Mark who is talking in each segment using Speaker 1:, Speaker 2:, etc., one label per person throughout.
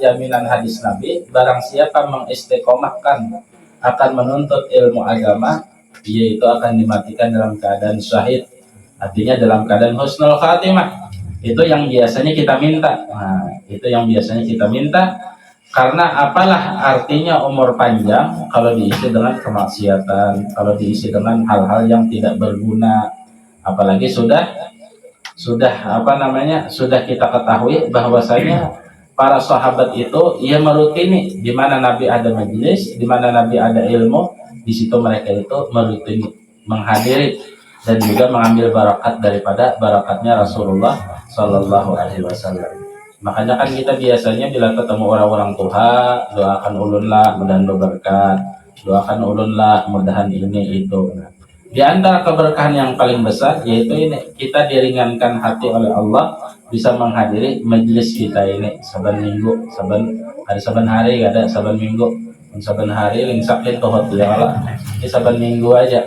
Speaker 1: jaminan hadis Nabi, barang siapa mengistiqomahkan akan menuntut ilmu agama, dia itu akan dimatikan dalam keadaan syahid, artinya dalam keadaan husnul khatimah. Itu yang biasanya kita minta. Nah, itu yang biasanya kita minta, karena apalah artinya umur panjang kalau diisi dengan kemaksiatan, kalau diisi dengan hal-hal yang tidak berguna. Apalagi sudah sudah kita ketahui bahwasanya para sahabat itu ia merutini di mana Nabi ada majelis, di mana Nabi ada ilmu, di situ mereka itu merutini menghadiri dan juga mengambil barakat daripada barakatnya Rasulullah Shallallahu Alaihi Wasallam. Makanya kan kita biasanya bila ketemu orang-orang tua, doakan ulunlah mudahan berberkat, doakan ulunlah mudahan ini itu. Nah, di antara keberkahan yang paling besar yaitu ini, kita diringankan hati oleh Allah bisa menghadiri majelis kita ini saban minggu, saban hari ada saban minggu, saban hari ling sakit tohot ya Allah. Ini saban minggu aja.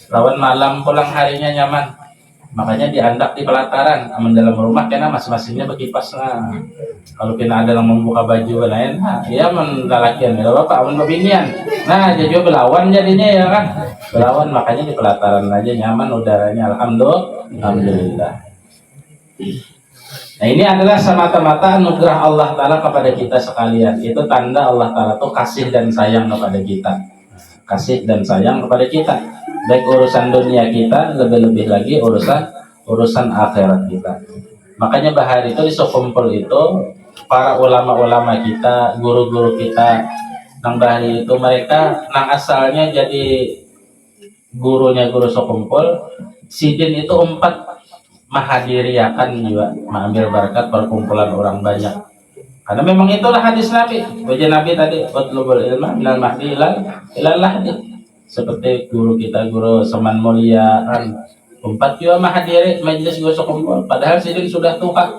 Speaker 1: Lawan malam pulang harinya nyaman. Makanya diandak di pelataran, aman dalam rumah kena masing-masingnya berkipas. Nah, kalau kena ada yang membuka baju lain, ya mendalakian ya bapak, aman babinian. Nah, jadi belawan jadinya ya kan, belawan. Makanya di pelataran aja nyaman udaranya, alhamdulillah. Nah, ini adalah semata-mata anugerah Allah Ta'ala kepada kita sekalian. Itu tanda Allah Ta'ala tuh kasih dan sayang kepada kita, kasih dan sayang kepada kita, baik urusan dunia kita, lebih-lebih lagi urusan akhirat kita. Makanya bahari itu di sekumpul itu para ulama-ulama kita, guru-guru kita nang bahari itu, mereka nang asalnya jadi gurunya guru sekumpul sidin itu 4 mahadiriakan juga mengambil berkat perkumpulan orang banyak. Karena memang itulah hadis Nabi. Wajah Nabi tadi, utlubul ilma minal mahdi ilal lahdi. Seperti guru kita, guru Seman Mulia kan 4 juga mahadiri majelis gosok kumpul. Padahal sidin sudah tua.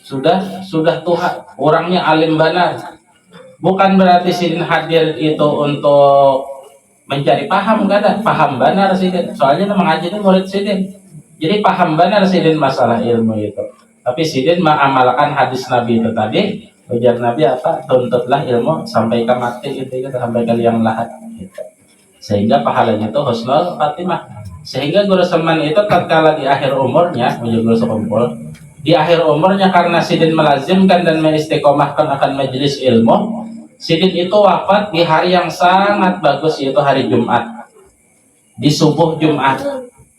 Speaker 1: Sudah tua. Orangnya alim benar. Bukan berarti sidin hadir itu untuk mencari paham, enggak ada. Paham benar sidin. Soalnya mengaji ini murid sidin. Jadi paham benar sidin masalah ilmu itu. Tapi sidin mengamalkan hadis Nabi itu tadi. Ujar Nabi apa? Tuntutlah ilmu sampai ke mati gitu, sampai ke liang lahat gitu. Sehingga pahalanya itu husnul khatimah. Sehingga guru Seman itu tatkala di akhir umurnya, guru sekumpul, di akhir umurnya karena sidin melazimkan dan mengistiqomahkan akan majelis ilmu, sidin itu wafat di hari yang sangat bagus, yaitu hari Jumat, di subuh Jumat.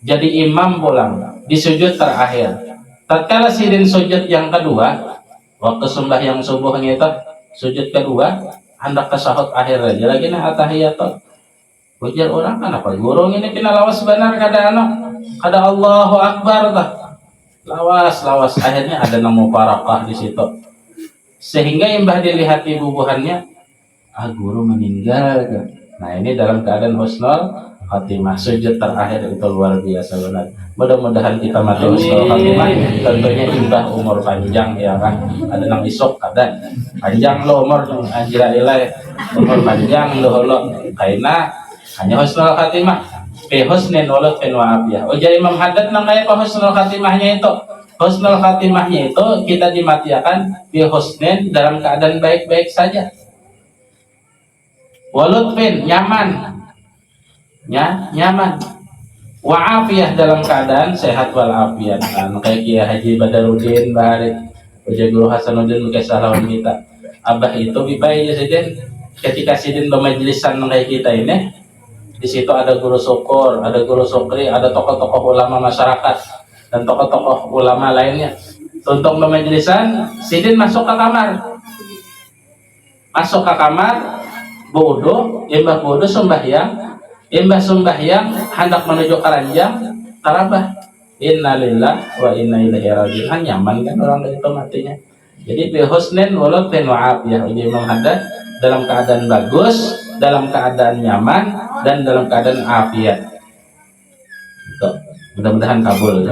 Speaker 1: Jadi imam pulang di sujud terakhir. Tatkala sidin sujud yang kedua, waktu sembahyang subuhnya itu sujud kedua, hendak tasahud akhir aja lagi nah atahiyatun. Ujar orang kan apa guru ini kena lawas benar kada Allahu Akbar tah. Lawas akhirnya ada nama barakah di situ. Sehingga imbah dilihat bubuhannya, guru meninggal. Nah, ini dalam keadaan husnul khatimah, sujud terakhir itu luar biasa benar. Mudah-mudahan kita mati husnul khatimah, tentunya imbah umur panjang ya kan. Ada nang isok kada. Panjang lo umur anjira ilai. Umur panjang lo kaina hanya husnul khatimah. Fi husnin walau fin wa'afiyah. Ujar Imam Haddad namanya apa husnul khatimahnya itu? Husnul khatimahnya itu kita dimatiakan fi husnin dalam keadaan baik-baik saja. Walutfin nyaman. Nyaman. Wa'afiyah dalam keadaan sehat walafiat. Nah, kayak Kiai Haji Badarudin Bahari, Ujar Guru Hasanuddin Mukaisalawan kita. Abah itu bibai sidin ketika sidin bermajlisan kayak kita ini. Di situ ada guru syukur, ada guru syukri, ada tokoh-tokoh ulama masyarakat dan tokoh-tokoh ulama lainnya. Untuk pemajlisan, sidin masuk ke kamar, wudu, imbah wudu sembahyang, hendak menuju keranjang, tarabah. Innalillah wa inna ilaihi raji'un. Nyaman kan orang itu matinya. Jadi bi husnin walaupun wa'afiyah. Imam Haddad dalam keadaan bagus, dalam keadaan nyaman, dan dalam keadaan afiat. Mudah-mudahan kabul.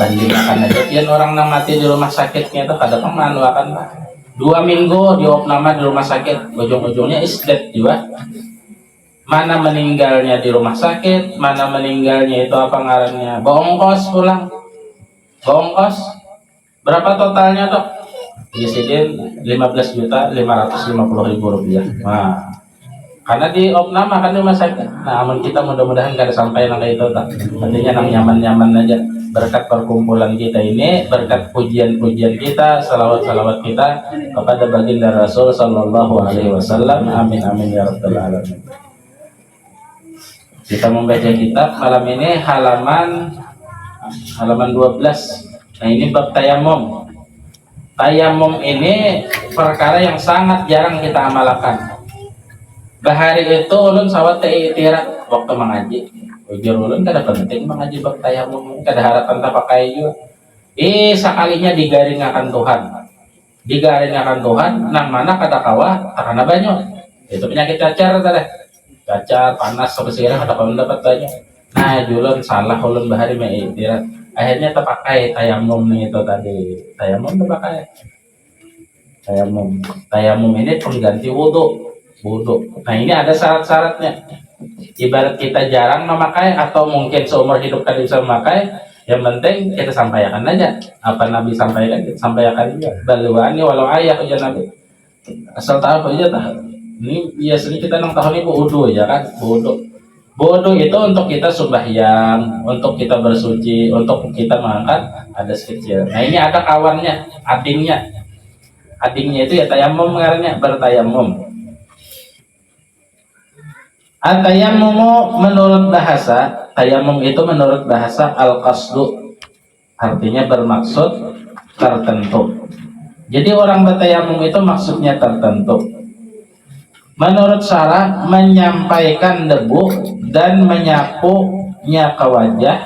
Speaker 1: Bandingkan aja kian orang yang mati di rumah sakitnya itu kadang manuakan 2 minggu diop nama di rumah sakit, ujung-ujungnya isdet juga. Mana meninggalnya di rumah sakit, mana meninggalnya itu apa ngarannya? Bongkos pulang. Bongkos. Berapa totalnya dok? Disidin 15.550.000 rupiah. Nah, karena di opname kan di masa nah aman kita mudah-mudahan kada sampai nang itu tak. Artinya nang nyaman-nyaman aja berkat perkumpulan kita ini, berkat pujian-pujian kita, salawat-salawat kita kepada baginda Rasul sallallahu alaihi wasallam. Amin amin ya rabbal alamin. Kita membaca kitab malam ini halaman 12. Nah, ini bab tayamum. Tayamum ini perkara yang sangat jarang kita amalkan. Bahari itu ulun sawat tirak waktu mengaji. Ujur ulun kada penting mengaji bab tayamum, kada harapan tak pakai juga. Sekalinya digaring akan Tuhan. Digaring akan Tuhan, nang mana kada kawa takana banyak. Itu penyakit cacar tadi. Cacar panas sebesira kada kawa dapat banyak. Nah, julun salah ulun bahari mai tirak. Akhirnya terpakai tayamum nih itu tadi. Tayamum terpakai. Tayamum ini pengganti wudhu. Nah, ini ada syarat-syaratnya. Ibarat kita jarang memakai atau mungkin seumur hidup kali bisa memakai, yang penting kita sampaikan aja apa Nabi sampaikan, kita sampaikan juga. Balwani walau ayah aja Nabi. Asal tahu aja dah. Ini biasanya kita nang tahun ini wudhu ya kan, wudhu. Wudhu itu untuk kita sembahyang, untuk kita bersuci, untuk kita mengangkat hadas kecil. Nah, ini ada kawannya, adingnya. Adingnya itu ya tayamum karena bertayamum. At-tayammumu menurut bahasa, tayamum itu menurut bahasa al-qasdu, artinya bermaksud tertentu. Jadi orang bertayamum itu maksudnya tertentu. Menurut syara menyampaikan debu dan menyapunya ke wajah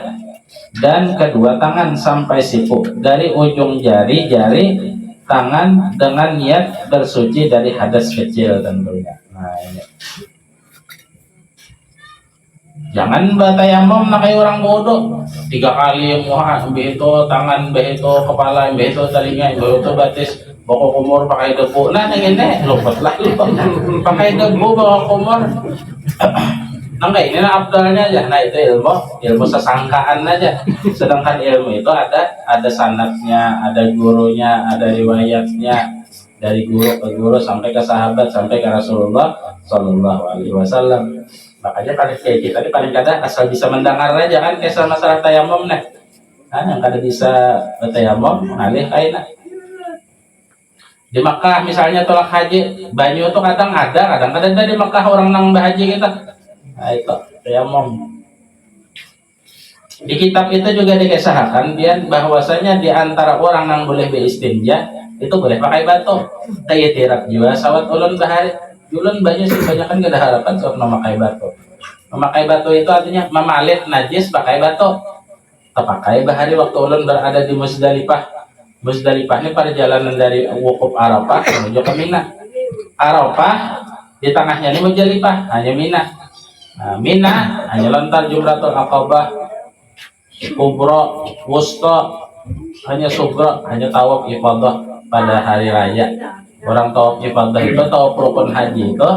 Speaker 1: dan kedua tangan sampai siku dari ujung jari tangan dengan niat bersuci dari hadas kecil tentunya. Nah, ini. Jangan bertayamum nak kayak orang bodoh 3 kali muha itu tangan itu kepala itu telinga itu batis bawa kumur pakai debu. Nah yang ini lupa lah pakai debu bawa kumur. Nah ini abdalnya aja. Nah itu ilmu sesangkaan aja. Sedangkan ilmu itu ada sanadnya, ada gurunya, ada riwayatnya dari guru ke guru sampai ke sahabat sampai ke Rasulullah Shallallahu Alaihi Wasallam. Makanya paling kayak kita ini paling kadang asal bisa mendengar aja kan kisah masalah tayamum nih. Nah, yang kada bisa tayamum ngalih kaina. Di Makkah misalnya tolak haji, banyu itu kadang ada di Makkah orang nang berhaji kita. Nah, itu tayamum. Di kitab itu juga dikisahkan dia bahwasanya di antara orang yang boleh beristinja itu boleh pakai batu. Kayak tirak juga sawat ulun bahari. Ulun banyak sih banyak kan gak ada harapan soal memakai batu. Memakai batu itu artinya memalit najis pakai batu. Terpakai bahari waktu ulun berada di Musdalifah. Musdalifah ini perjalanan dari Wukuf Arafah menuju ke Mina. Arafah di tengahnya ini Musdalifah hanya Mina. Nah, Mina hanya lontar Jumratul Aqabah, Kubro, Wusta, hanya Sugro, hanya tawaf ifadah pada hari raya. Orang tawaf ifadah itu tawaf rukun haji itu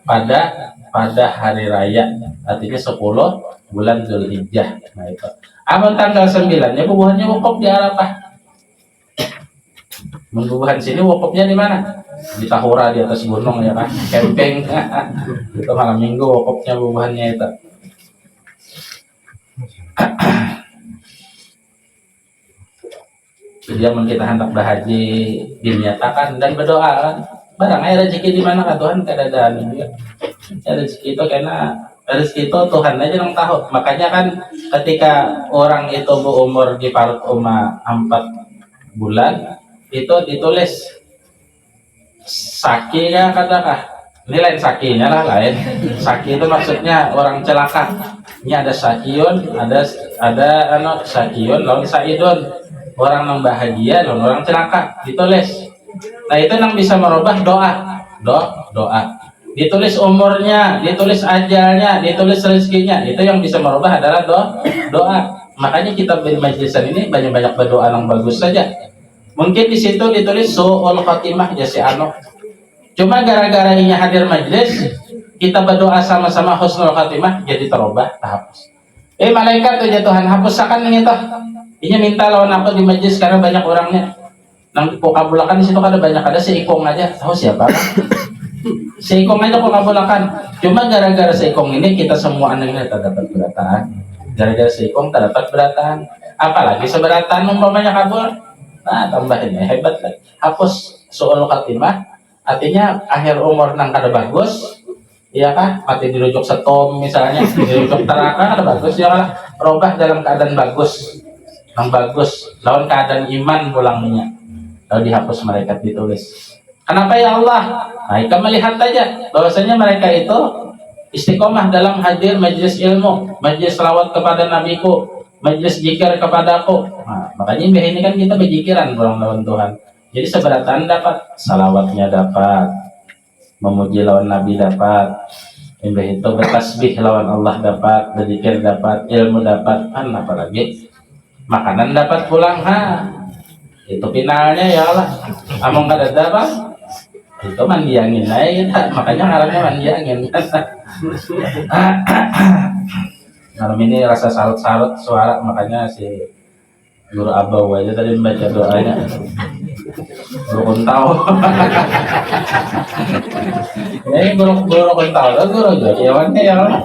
Speaker 1: pada hari raya, artinya 10 bulan Zulhijjah. Nah itu. Amal tanggal 9-nya bubuhannya wukuf di Arafah. Bubuhan sini wukufnya di mana? Di Tahura di atas gunung ya kan, camping. Itu malam minggu wukufnya bubuhannya itu. Dia kita hendak berhaji dinyatakan dan berdoa barang rezeki di mana kan Tuhan kada ada juga rezeki itu karena rezeki itu Tuhan aja yang tahu. Makanya kan ketika orang itu berumur di parut umah 4 bulan itu ditulis sakinya kadakah ini lain sakinya lah lain saki itu maksudnya orang celaka. Ini ada sakiun ada sakiun lawan saidun. Orang yang bahagia dan orang celaka ditulis. Nah itu yang bisa merubah doa. Ditulis umurnya, ditulis ajalnya, ditulis rezekinya. Itu yang bisa merubah adalah doa. Makanya kita di majlisan ini banyak-banyak berdoa yang bagus saja. Mungkin di situ ditulis su'ul khatimah jasi anu. Cuma gara-gara ini hadir majlis, kita berdoa sama-sama husnul khatimah jadi terubah, terhapus. Malaikat tuh ya Tuhan hapusakan ini toh. Ini minta lawan aku di majlis karena banyak orangnya. Nang kok kabulakan di situ ada banyak, ada si Ikong aja, tahu siapa kan? Si Ikong aja kok kabulakan. Cuma gara-gara si Ikong ini kita semua anaknya terdapat beratan. Gara-gara si Ikong terdapat beratan. Apalagi seberatan umpamanya kabul. Nah, tambahin hebat lagi. Hapus soal khatimah, artinya akhir umur nang kada bagus. Iya kan? Mati dirujuk setom misalnya, dirujuk neraka kada bagus ya kan? Robah dalam keadaan bagus. Yang bagus, lawan keadaan iman pulangnya. Lalu dihapus mereka ditulis. Kenapa ya Allah? Nah, kita melihat aja bahwasanya mereka itu istiqomah dalam hadir majelis ilmu, majelis selawat kepada nabiku, majelis zikir kepadaku. Nah, makanya ini kan kita berzikiran pulang lawan Tuhan. Jadi seberatan dapat, salawatnya dapat, memuji lawan nabi dapat, itu bertasbih lawan Allah dapat, berzikir dapat, ilmu dapat, kan apalagi makanan dapat pulang itu finalnya ya Allah. Among kada dapat itu mandiangin aja, makanya ngarannya mandiangin. Malam ini rasa salut-salut suara, makanya si guru Abau aja tadi membaca doanya. Guru Kuntau. Ini guru Kuntau, guru Jawabannya ya Allah.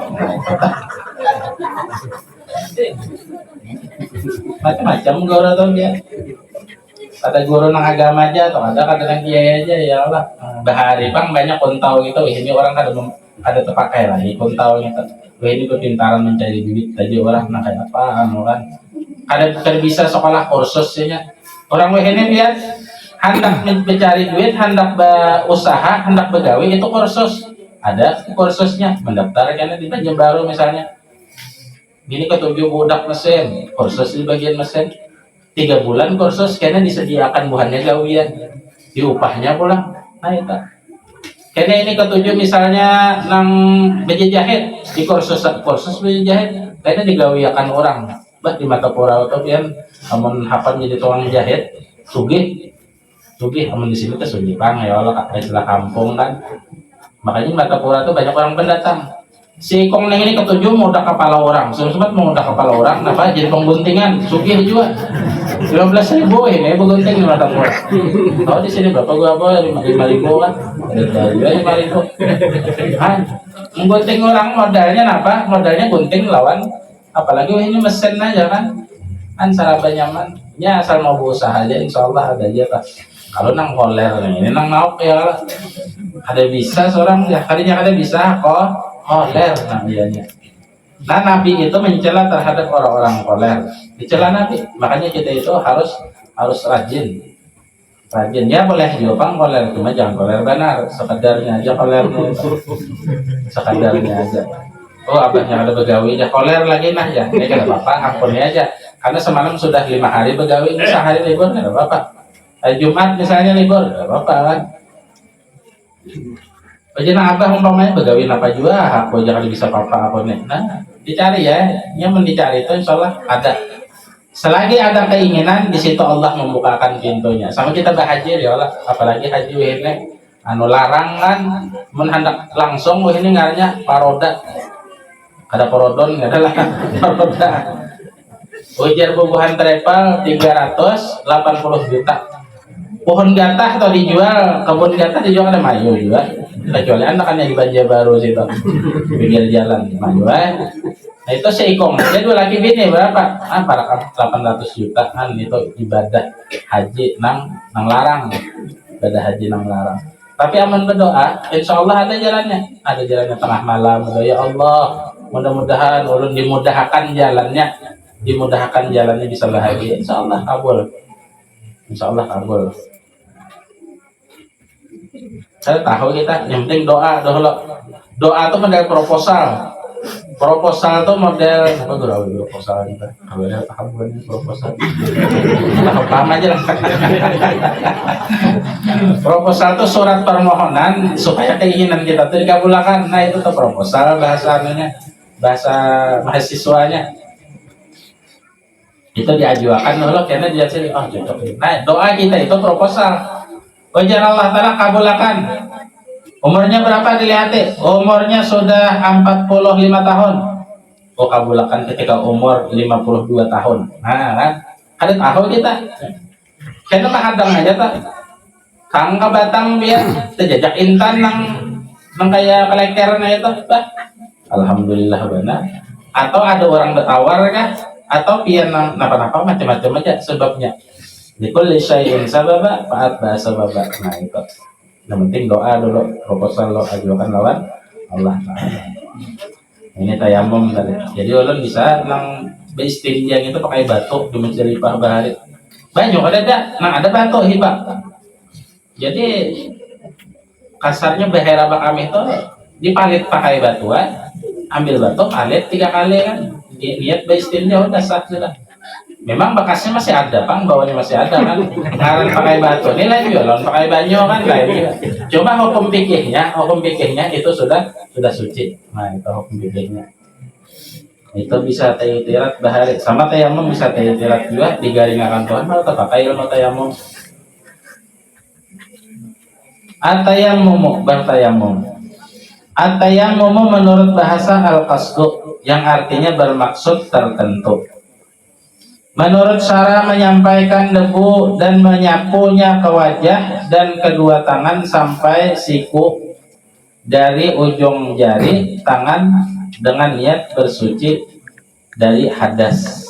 Speaker 1: Macam-macam guru tuh dia. Ada guru nang agama aja atau ada kadang kiai aja ya Allah. Bahari bang banyak kontau gitu. Ini orang ada terpakai lah. Kontau gitu. Ini kepintaran mencari duit. Tadi orang nak kayak apa kan? Ada bisa sekolah kursus ya. Orang ini lihat hendak mencari duit, hendak berusaha, hendak begawi itu kursus. Ada kursusnya. Mendaftarkan di Banjarbaru misalnya. Ini ketujuh budak mesin, kursus di bagian mesin. 3 bulan kursus karena disediakan buahnya gawian, diupahnya pulang. Nah itu. Karena ini ketujuh misalnya nang beja jahit di kursus beja jahit, karena digawiakan orang. Bah di mata pura atau pian, amun hapan jadi tukang jahit, sugih, amun di sini tuh Sujipang ya Allah, istilah kampung kan. Makanya mata pura tuh banyak orang pendatang. Si Kong Neng ini ketujuh mau udah kepala orang, sempat mau udah kepala orang, apa jadi pengguntingan, sugih juga. 15.000 ini begunting mata pura. Tahu di sini berapa gua apa 5.000 kan? Ada 5.000. Ah, menggunting orang modalnya apa? Modalnya gunting lawan, apalagi ini mesin aja kan? Kan saraba nyaman. Ya asal mau berusaha aja, insya Allah ada aja pak. Kalau nang koler nih, ini nang nauk ya, ada bisa seorang ya kalinya ada bisa kok. Koler namanya. Nah Nabi itu mencela terhadap orang-orang koler. Dicela Nabi, makanya kita itu harus rajin. Ya boleh diopang koler, cuma jangan koler benar, sekedarnya aja kolernya. Sekedarnya aja. Oh abahnya ada begawi ya koler lagi nah ya. Ini kan apa-apa, ampuni aja. Karena semalam sudah 5 hari begawi, ini sehari libur nggak apa-apa. Jumat misalnya libur, nggak apa-apa kan. Bagaimana abah umpamanya begawi apa juga, aku jangan bisa apa-apa aku nih. Nah, dicari ya, yang dicari itu insya Allah ada. Selagi ada keinginan, di situ Allah membukakan pintunya. Sama kita berhaji ya Allah, apalagi haji ini, anu larangan, menhendak langsung ini ngaranya paroda. Ada parodon nggak ada lah, paroda. Ujar bubuhan trepal 380 juta. Pohon gatah atau dijual, kebun gatah dijual ada mayu juga. Kecuali anak kan yang di Banjarbaru situ, pinggir jalan mayu. Nah itu si Ikong, dia 2 laki bini berapa? Para 800 juta kan itu ibadah haji nang larang, ibadah haji nang larang. Tapi aman berdoa, insya Allah ada jalannya tengah malam. Ya Allah, mudah-mudahan ulun dimudahkan jalannya bisa bahagia. Insya Allah kabul. Saya tahu kita, yang penting doa dulu. Doa itu model proposal itu model apa tuh proposal kita? Kalau ada paham bukan proposal? Paham aja lah. Proposal itu surat permohonan supaya keinginan kita itu dikabulkan. Nah itu tuh proposal bahasa mahasiswanya. Itu diajukan dulu karena dia sini cocok. Nah doa kita itu proposal. Wajar Allah Ta'ala kabulkan. Umurnya berapa dilihat? Umurnya sudah 45 tahun. Oh kabulkan ketika umur 52 tahun. Nah kan ada tahu kita. Kaya mahadang aja tak. Kang kabatang biar terjajak intan nang kaya kolektor na itu, bah. Alhamdulillah benar. Atau ada orang bertawar kah? Atau pian napa-napa macam-macam aja sebabnya. Likul syai'in sababa fa'at sababa. Nah itu. Yang penting doa dulu, proposal lo ajukan lawan Allah Ta'ala. Ini tayamum tadi. Jadi ulun bisa nang beistinja itu pakai batu di menceripah bahari. Banyak ada batu hibah. Jadi kasarnya behera kami itu dipalit pakai batuan, ambil batu palit 3 kali kan. Niat beistinja udah sah sudah. Memang bekasnya masih ada, Bang, bawahnya masih ada kan. Ngaran pakai batu, ini lain lawan pakai banyo kan lain. Coba hukum fikihnya itu sudah suci. Nah, itu hukum fikihnya. Itu bisa tayyirat bahari sama tayamum bisa tayyirat juga digaringakan Tuhan mau pakai ilmu tayamum. At-tayammum bertayamum. At-tayammum menurut bahasa al-qasdu yang artinya bermaksud tertentu. Menurut cara menyampaikan debu dan menyapunya ke wajah dan kedua tangan sampai siku dari ujung jari tangan dengan niat bersuci dari hadas.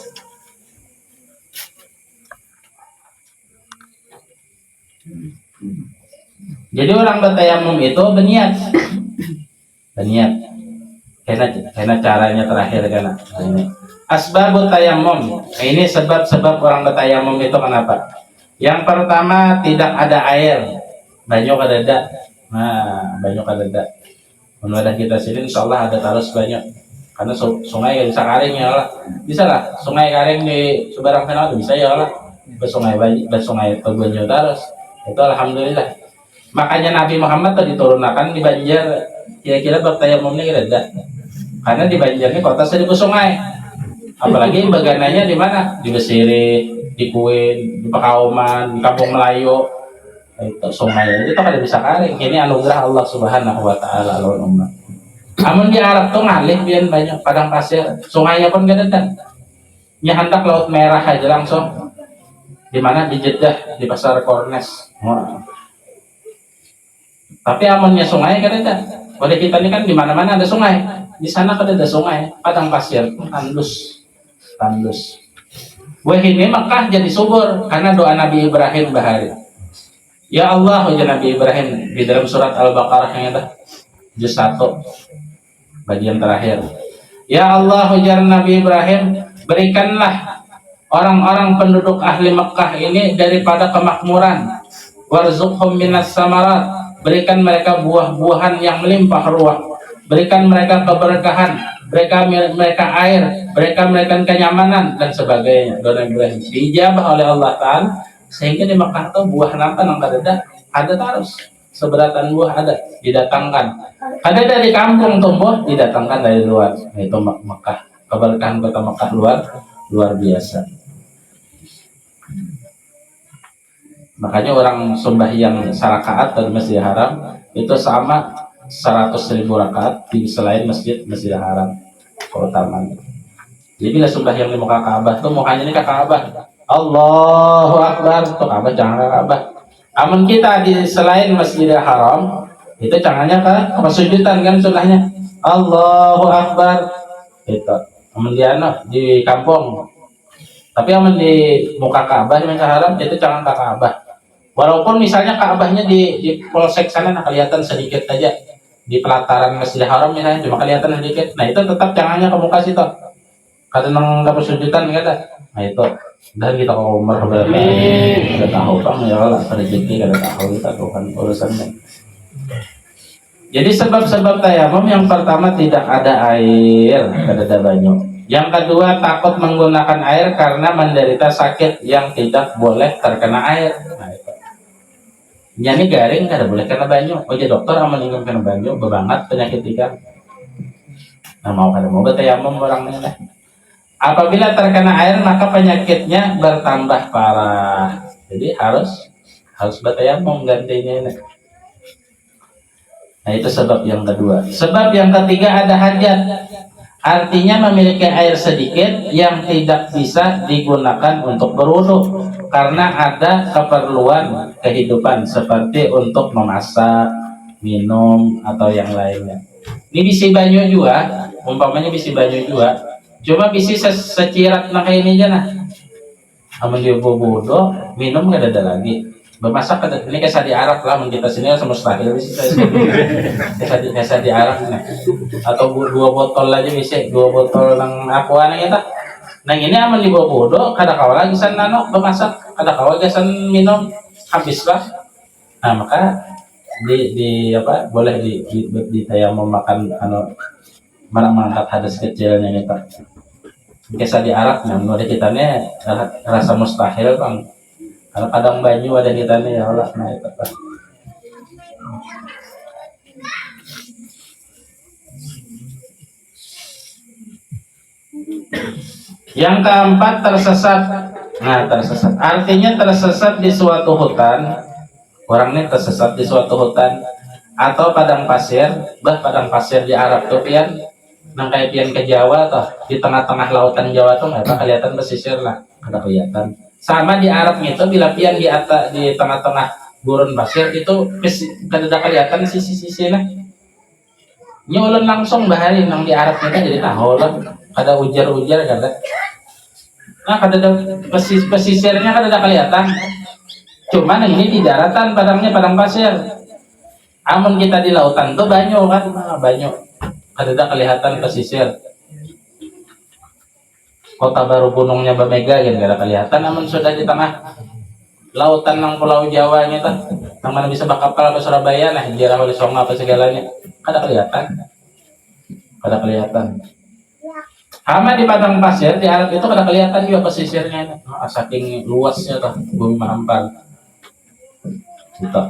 Speaker 1: Jadi orang bertayamum itu berniat. Karena caranya terakhir karena ini. Asbabut tayamum. Ini sebab-sebab orang bertayamum itu kenapa? Yang pertama tidak ada air. Banyak ada. Nah, banyak ada. Menurut kita sini insyaallah ada terus banyak. Karena sungai yang bisa karing ya Allah. Bisa lah, sungai karing di Subarang Kenal bisa ya Allah. Bersungai Teguanyo terus. Itu alhamdulillah. Makanya Nabi Muhammad tadi diturunkan di Banjar. Kira-kira bertayamum ini ada. Karena di Banjar ini kota 1000 sungai. Apalagi bagananya di mana? Di Besiri, di Kuin, di Pakauman, di Kampung Melayu. Itu sungai itu kada bisa karing. Ini anugerah Allah Subhanahu wa taala lawan umat. Amun di Arab tuh ngalih bian banyak padang pasir. Sungainya pun gak ada. Nya hendak Laut Merah aja langsung. Di mana? Di Jeddah, di Pasar Kornes. Wah. Tapi amunnya sungai gak ada. Pada kita ini kan di mana-mana ada sungai. Di sana kada ada sungai, padang pasir, tandus. Wah ini Mekah jadi subur karena doa Nabi Ibrahim bahari. Ya Allah, ujar Nabi Ibrahim di dalam surat Al-Baqarah yang ada juz 1 bagian terakhir. Ya Allah, ujar Nabi Ibrahim, berikanlah orang-orang penduduk ahli Mekah ini daripada kemakmuran. Warzuqhum minas samarat, berikan mereka buah-buahan yang melimpah ruah. Berikan mereka keberkahan, mereka air, mereka kenyamanan dan sebagainya. Doa Ibrahim dijabah oleh Allah Ta'ala sehingga di Mekah itu buah napa nang ada terus seberatan buah ada didatangkan. Ada dari kampung tumbuh didatangkan dari luar. Itu Mekah, keberkahan kota Mekah luar biasa. Makanya orang sembahyang sarakaat dari Masjidil Haram itu sama 100.000 rakaat di selain Masjidil Haram keutamaan. Jadi bila sembahyang di muka Ka'bah tuh mukanya ini ke Ka'bah. Allahu Akbar tuh Ka'bah jangan ke Ka'bah. Amun kita di selain Masjidil Haram itu jangannya ke sujudan kan sunahnya. Allahu Akbar itu. Amun di kampung. Tapi amun di muka Ka'bah di Masjidil Haram itu jangan ke Ka'bah. Walaupun misalnya Ka'bahnya di polsek sana kelihatan sedikit aja. Di pelataran Masjidil Haram misalnya cuma kelihatan sedikit. Nah itu tetap jangannya ke muka situ. Karena nggak persujudan nggak ada. Nah itu. Dan kita ke Umar berapa? Kita tahu kan ya lah rezeki kita tahu kita bukan urusannya. Jadi sebab-sebab tayamum yang pertama tidak ada air, tidak ada banyu. Yang kedua takut menggunakan air karena menderita sakit yang tidak boleh terkena air. Nah itu. Nyani garing kada boleh kena banyu. Oh jadi dokter aman ingin kena banyu bebangat penyakit ikan. Nah mau bertayamum orangnya lah. Apabila terkena air maka penyakitnya bertambah parah. Jadi harus bertayamum gantinya ini. Nah itu sebab yang kedua. Sebab yang ketiga ada hajat. Artinya memiliki air sedikit yang tidak bisa digunakan untuk berwudu karena ada keperluan kehidupan seperti untuk memasak, minum atau yang lainnya. Ini bisi banyu juga, umpamanya bisi banyu juga, cuma bisi secirat nah kayak ini aja nah. Amun dia bobodo, minum nggak ada lagi. Bermasak ada, ini kayak di Arab lah, kita sini sama mustahil bisa kayak di Arab nih. Atau dua botol aja bisa, dua botol ng aqua na kita. Nah ini aman di bobodo, kada kawa lagi san nano bermasak, kada kawa gasan minum, habis lah. Nah maka di apa boleh di tayamum makan mengangkat hadas kecilnya kita. Kisah di Arab nih, menurut kita nih rasa mustahil bang. Karena kadang banyu ada kita nih ya Allah, nah itu kan. Yang keempat tersesat. Nah tersesat, artinya tersesat di suatu hutan. Orang ini tersesat di suatu hutan atau padang pasir. Padang pasir di Arab tuh pian, nang kayak pian ke Jawa tuh di tengah-tengah lautan Jawa tuh nggak kelihatan pesisir lah, ada kelihatan. Sama di Arab itu bila pian di atas di tengah-tengah gurun pasir itu kada kelihatan sisi-sisinya. Nyulun langsung bahari nang di Arab itu jadi tahu lah, ada ujar-ujar kada. Nah kada pesisirnya kada kelihatan. Cuman ini di daratan padangnya padang pasir. Amun kita di lautan tuh banyu kan, banyu. Kada kelihatan pesisir. Kota baru gunungnya Bamega gitu kada kelihatan, namun sudah di tengah lautan ng Pulau Jawa nya tuh, nang mana bisa bakapal ke Surabaya nah, jarah oleh songa apa segalanya, kada kelihatan, kada kelihatan. Sama di padang pasir di Arab itu kada kelihatan juga pesisirnya, saking luasnya tuh bumi mahampal. Gitu.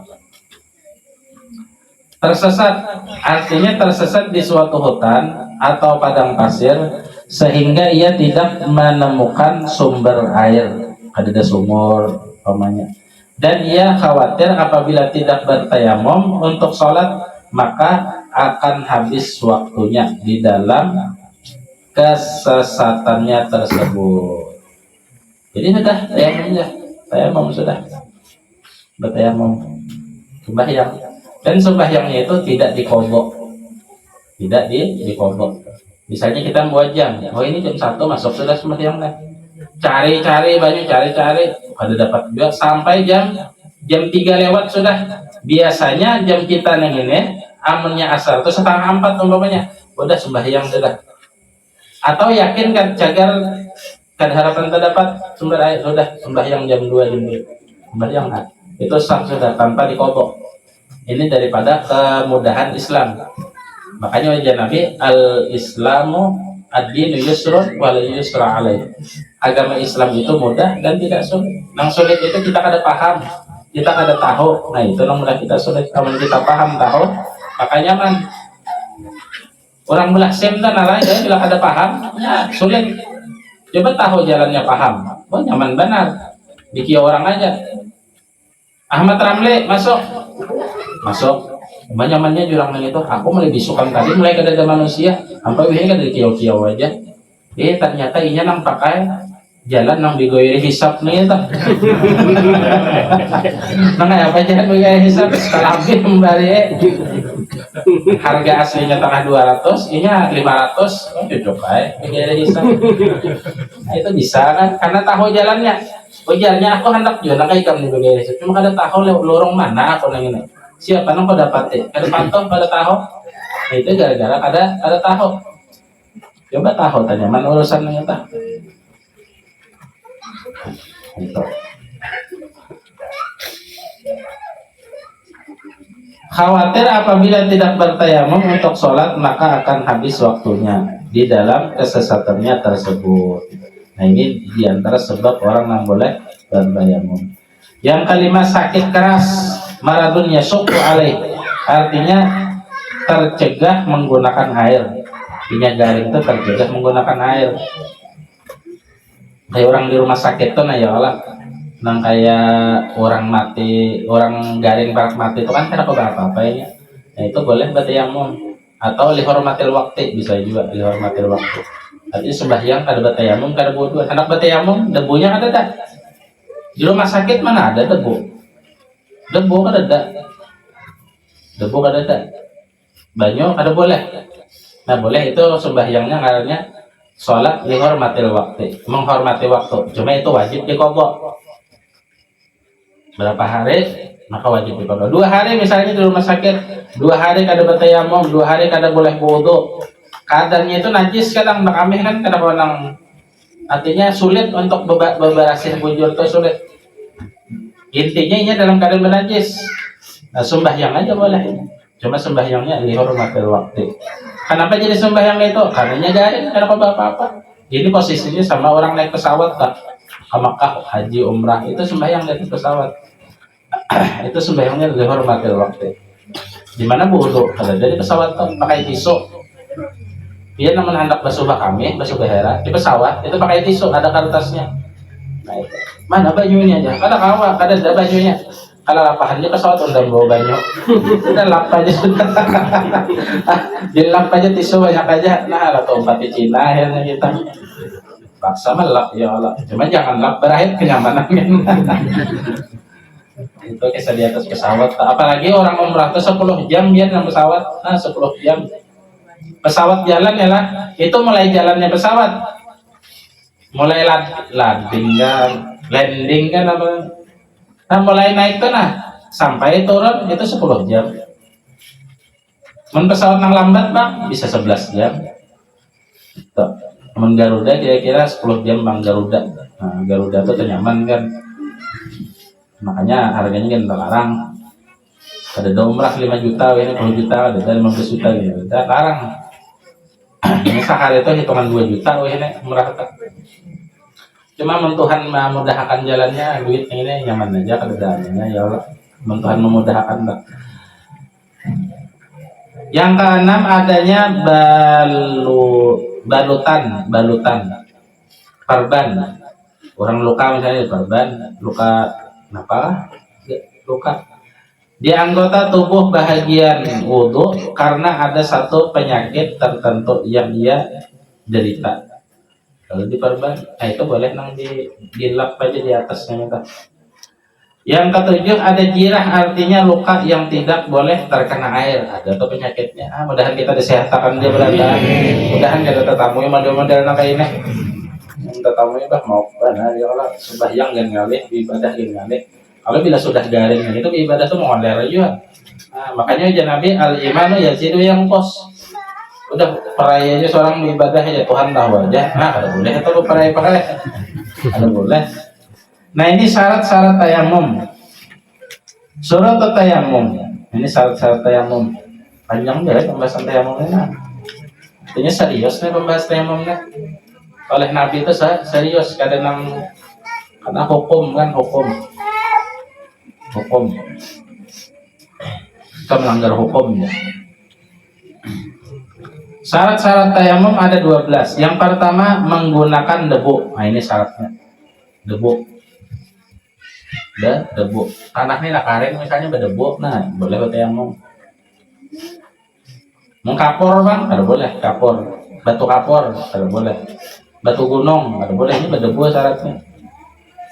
Speaker 1: Tersesat artinya tersesat di suatu hutan atau padang pasir sehingga ia tidak menemukan sumber air, ada sumur umpamanya, dan ia khawatir apabila tidak bertayamum untuk sholat maka akan habis waktunya di dalam kesesatannya tersebut. Jadi sudah tayamum sudah bertayamum sembahyang, dan sembahyangnya itu tidak dikodok, tidak dikodok. Misalnya kita buat jam, oh ini jam 1 masuk sudah sembahyang dah. Cari-cari banyak, cari-cari, ada dapat juga sampai jam 3 lewat sudah. Biasanya jam kita neng ini, amunnya asar itu 3:30 umpamanya, udah sembahyang sudah. Atau yakin kan cagar kan harapan terdapat sumber air sudah sembahyang jam 2 jam 3 sembahyang nah. Itu sah sudah tanpa dikodok. Ini daripada kemudahan Islam. Makanya wajah Nabi al-Islamu ad-dinu yusrun wala yusra alaih. Agama Islam itu mudah dan tidak sulit. Yang sulit itu kita kada paham, kita kada tahu. Nah itu yang mudah kita sulit. Kalau kita paham tahu, makanya man orang belah sem dan lain ya bila kada paham, ya sulit. Coba tahu jalannya paham. Oh nyaman benar. Bikin orang aja. Ahmad Ramli masuk. Nyamannya jurang nang itu, aku mulai bisukan tadi mulai kada ada manusia, sampai wih kada kiau-kiau aja. Ternyata inya nang pakai jalan nang digoyeri hisap nih itu. Nang apa jalan digoyeri hisap sekali kembali. Harga aslinya tengah 200, inya 500, oh cocok aja digoyeri hisap. Nah, itu bisa kan, karena tahu jalannya. Oh jalannya aku hendak juga nang ikam digoyeri hisap, cuma kada tahu lorong mana aku nang ini. Siapa nang kau dapat kada pantau pada tahu. Nah, itu gara-gara ada tahu. Coba tahu tanya mana urusan yang kita. Gitu. Khawatir apabila tidak bertayamum untuk sholat maka akan habis waktunya di dalam kesesatannya tersebut. Nah ini diantara sebab orang yang boleh bertayamum. Yang kelima sakit keras. Maradun yasuqu alaih, artinya tercegah menggunakan air. Artinya garing itu tercegah menggunakan air. Kayak orang di rumah sakit tuh nah ya Allah, nang kayak orang mati, orang garing barat mati itu kan tidak apa-apa ya. Nah itu boleh bertayamum. atau lihormatil waktu bisa juga lihormatil waktu. Artinya sembahyang kada batayamum kada wudu. Anak batayamum debunya kada ada. Di rumah sakit mana ada debu? Debu kada ada. Debu kada ada. Banyu kada boleh. Nah boleh itu sembahyangnya ngarannya sholat lihormatil waktu, menghormati waktu. Cuma itu wajib dikodok. Berapa hari maka wajib dikodok. 2 hari misalnya di rumah sakit, 2 hari kada batayamum, 2 hari kada boleh wudu. Keadaannya itu najis kadang kami kan kadang artinya sulit untuk beberasih bujur itu sulit. Intinya ini dalam keadaan najis. Nah, sembahyang aja boleh. Cuma sembahyangnya lihormatil waktu. Kenapa jadi sembahyang itu? Karenanya garing, kenapa apa-apa. Jadi posisinya sama orang naik pesawat tak? Ke Makkah, haji, umrah itu sembahyang di atas pesawat. Itu sembahyangnya lihormatil waktu. Di mana wudu? Kalau dari pesawat tuh pakai tisu. Dia namun hendak basuh kami, basuh behera di pesawat itu pakai tisu, ada kertasnya. Nah, itu. Mana bajunya aja? Kada kawa, kada ada bajunya. Kalau lapahan dia pesawat undang bawa banyak, udah lap aja sudah, dilap aja tisu banyak aja. Nah kalau tempat di Cina akhirnya kita paksa melap ya Allah. Cuma jangan lap berakhir kenyamanan. Itu kisah di atas pesawat. Apalagi orang umrah itu 10 jam dia dalam pesawat. Nah 10 jam pesawat jalan ya lah. Itu mulai jalannya pesawat, mulai landing kan apa? Nah mulai naik tuh nah sampai turun itu 10 jam. Men pesawat yang lambat bang bisa 11 jam. Tuh. Men Garuda kira-kira 10 jam bang Garuda. Nah Garuda tuh nyaman kan. Makanya harganya kan terlarang. Ada umrah 5 juta, ini 10 juta, ada 15 juta gitu. Udah larang. Ini sehari itu hitungan 2 juta ini umrah tak. Cuma Tuhan memudahkan jalannya, duit ini nyaman aja keadaannya ya Allah. Tuhan memudahkan tak. Yang keenam adanya balutan perban. Orang luka misalnya perban, luka kenapa? Luka di anggota tubuh bahagian wudu karena ada satu penyakit tertentu yang ia derita. Kalau diperban, nah itu boleh nang dilap aja di atasnya kita. Yang ketujuh ada jirah, artinya luka yang tidak boleh terkena air. Ada tuh penyakitnya. Mudahan kita disehatkan dia berada. Mudahan kita tetamu model-model nang kayak ini. Tetamu bah mau benar ya Allah sembahyang dan ngalih, ibadah dan ngalih. Kalau bila sudah garing itu ibadah tuh mau ngoler juga. Nah, makanya aja Nabi al-imanu yazidu yang pos. Udah perayanya seorang ibadah ya Tuhan tahu aja. Nah kalau boleh itu lu pakai kalau boleh. Nah ini syarat-syarat tayamum. Surat tayamum. Ini syarat-syarat tayamum. Panjang deh pembahasan tayamumnya. Artinya serius nih pembahasan tayamumnya. Oleh Nabi itu serius kadang karena hukum kan hukum. Kita melanggar hukumnya. Syarat-syarat tayamum ada 12. Yang pertama menggunakan debu. Nah ini syaratnya. Debu. Debu. Tanahnya nak kering misalnya berdebu, nah boleh tayamum. Mengkapor bang, ada boleh kapor. Batu kapor, ada boleh. Batu gunung, ada boleh. Ini berdebu syaratnya.